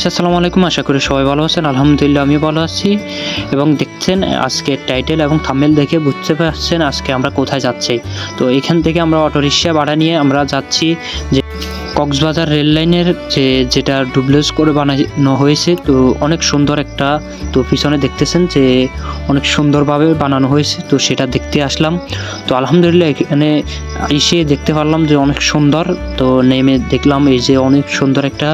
Guys আসসালামু আলাইকুম, আশা করি সবাই ভালো আছেন। আলহামদুলিল্লাহ আমি ভালো আছি। এবং দেখছেন আজকে টাইটেল এবং থাম্বনেল দেখে বুঝতে পারছেন আজকে আমরা কোথায় যাচ্ছি। তো এখান থেকে আমরা অটোরিকশা ভাড়া নিয়ে আমরা যাচ্ছি যে কক্সবাজার রেল লাইনের যেটা ডুপ্লেক্স করে বানানো হয়েছে। তো অনেক সুন্দর একটা, তো পিছনে দেখতেছেন যে অনেক সুন্দরভাবে বানানো হয়েছে, তো সেটা দেখতে আসলাম। তো আলহামদুলিল্লাহ এখানে এসে দেখতে পারলাম যে অনেক সুন্দর। তো নেমে দেখলাম এই যে অনেক সুন্দর একটা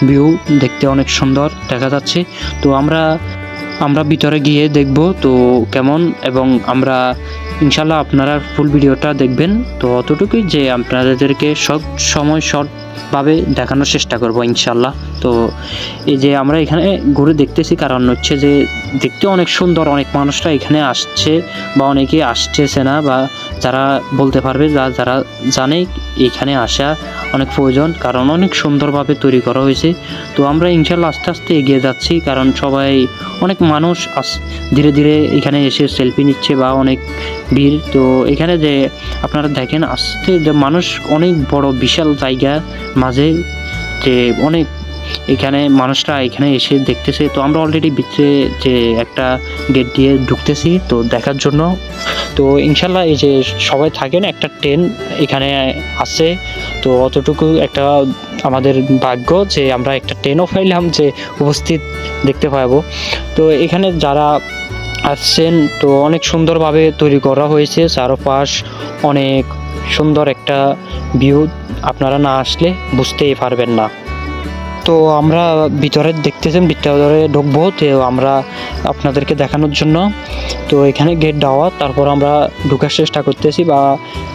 ভিউ, দেখতে অনেক সুন্দর দেখা যাচ্ছে। তো আমরা ভিতরে গিয়ে দেখব তো কেমন, এবং আমরা ইনশাল্লাহ আপনারা ফুল ভিডিওটা দেখবেন। তো অতটুকুই যে আপনাদেরকে সব সময় শর্টভাবে দেখানোর চেষ্টা করব ইনশাল্লাহ। তো এই যে আমরা এখানে ঘুরে দেখতেছি, কারণ হচ্ছে যে দেখতে অনেক সুন্দর। অনেক মানুষরা এখানে আসছে বা অনেকে আসতেছে না, বা যারা বলতে পারবে, যারা জানে এখানে আসা অনেক প্রয়োজন, কারণ অনেক সুন্দরভাবে তৈরি করা হয়েছে। তো আমরা ইনশাল্লাহ আস্তে আস্তে এগিয়ে যাচ্ছি, কারণ সবাই অনেক মানুষ ধীরে ধীরে এখানে এসে সেলফি নিচ্ছে বা অনেক ভিড়। তো এখানে যে আপনারা দেখেন আস্তে যে মানুষ অনেক বড় বিশাল জায়গা মাঝে যে অনেক এখানে মানুষরা এখানে এসে দেখতেছে। তো আমরা অলরেডি ভিতরে যে একটা গেট দিয়ে ঢুকতেছি তো দেখার জন্য। তো ইনশাল্লাহ এই যে সবাই থাকেন, একটা ট্রেন এখানে আছে। তো অতটুকু একটা আমাদের ভাগ্য যে আমরা একটা ট্রেনও পাইলাম যে উপস্থিত দেখতে পাবো। তো এখানে যারা আসছেন তো অনেক সুন্দরভাবে তৈরি করা হয়েছে, চারপাশ অনেক সুন্দর একটা ভিউ, আপনারা না আসলে বুঝতেই পারবেন না। তো আমরা ভিতরে দেখতেছেন, ভিতরে ঢুকবো তো আমরা আপনাদেরকে দেখানোর জন্য। তো এখানে গেট দেওয়া, তারপর আমরা ঢুকার চেষ্টা করতেছি, বা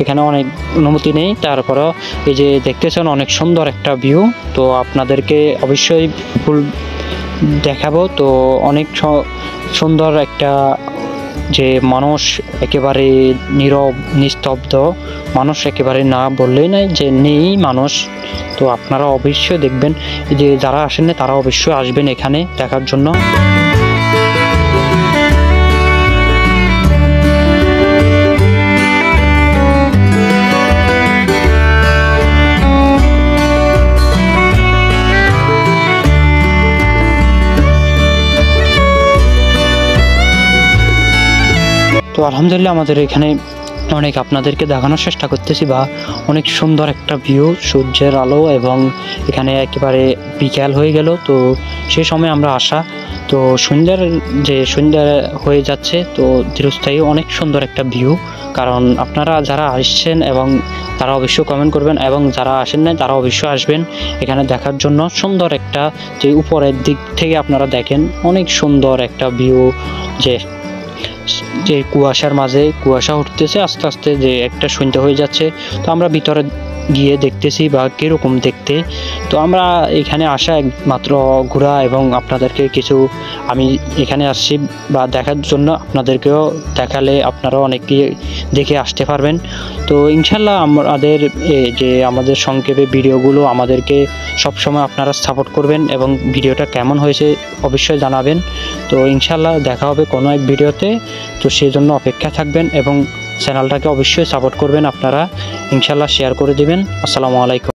এখানে অনেক অনুমতি নেই। তারপরও এই যে দেখতেছেন অনেক সুন্দর একটা ভিউ, তো আপনাদেরকে অবশ্যই ফুল দেখাবো। তো অনেক সুন্দর একটা, যে মানুষ একেবারে নীরব নিস্তব্ধ, মানুষ একেবারে না বললেই নাই যে নেই মানুষ। তো আপনারা অবশ্যই দেখবেন, যে যারা আসেন না তারা অবশ্যই আসবেন এখানে দেখার জন্য। তো আলহামদুলিল্লাহ আমাদের এখানে অনেক আপনাদেরকে দেখানোর চেষ্টা করতেছি, বা অনেক সুন্দর একটা ভিউ, সূর্যের আলো, এবং এখানে একেবারে বিকেল হয়ে গেল। তো সেই সময় আমরা আসা, তো সন্ধ্যা হয়ে যাচ্ছে। তো দীর্ঘস্থায়ী অনেক সুন্দর একটা ভিউ, কারণ আপনারা যারা আসছেন এবং তারা অবশ্যই কমেন্ট করবেন, এবং যারা আসেন না তারা অবশ্যই আসবেন এখানে দেখার জন্য। সুন্দর একটা, যে উপরের দিক থেকে আপনারা দেখেন অনেক সুন্দর একটা ভিউ, যে কুয়াশার মাঝে কুয়াশা উঠতেছে আস্তে আস্তে, যে একটা সন্ধ্যা হয়ে যাচ্ছে। তো আমরা ভিতরে গিয়ে দেখতেছি বা কীরকম দেখতে। তো আমরা এখানে আসা একমাত্র ঘোরা, এবং আপনাদেরকে কিছু আমি এখানে আসছি বা দেখার জন্য, আপনাদেরকেও দেখালে আপনারাও অনেকে দেখে আসতে পারবেন। তো ইনশাল্লাহ আমাদের সংক্ষেপে ভিডিওগুলো আমাদেরকে সবসময় আপনারা সাপোর্ট করবেন, এবং ভিডিওটা কেমন হয়েছে অবশ্যই জানাবেন। তো ইনশাল্লাহ দেখা হবে কোনো এক ভিডিওতে। তো সেই জন্য অপেক্ষা থাকবেন, এবং চ্যানেলটাকে অবশ্যই সাপোর্ট করবেন আপনারা, ইনশাল্লাহ শেয়ার করে দিবেন। আসসালামু আলাইকুম।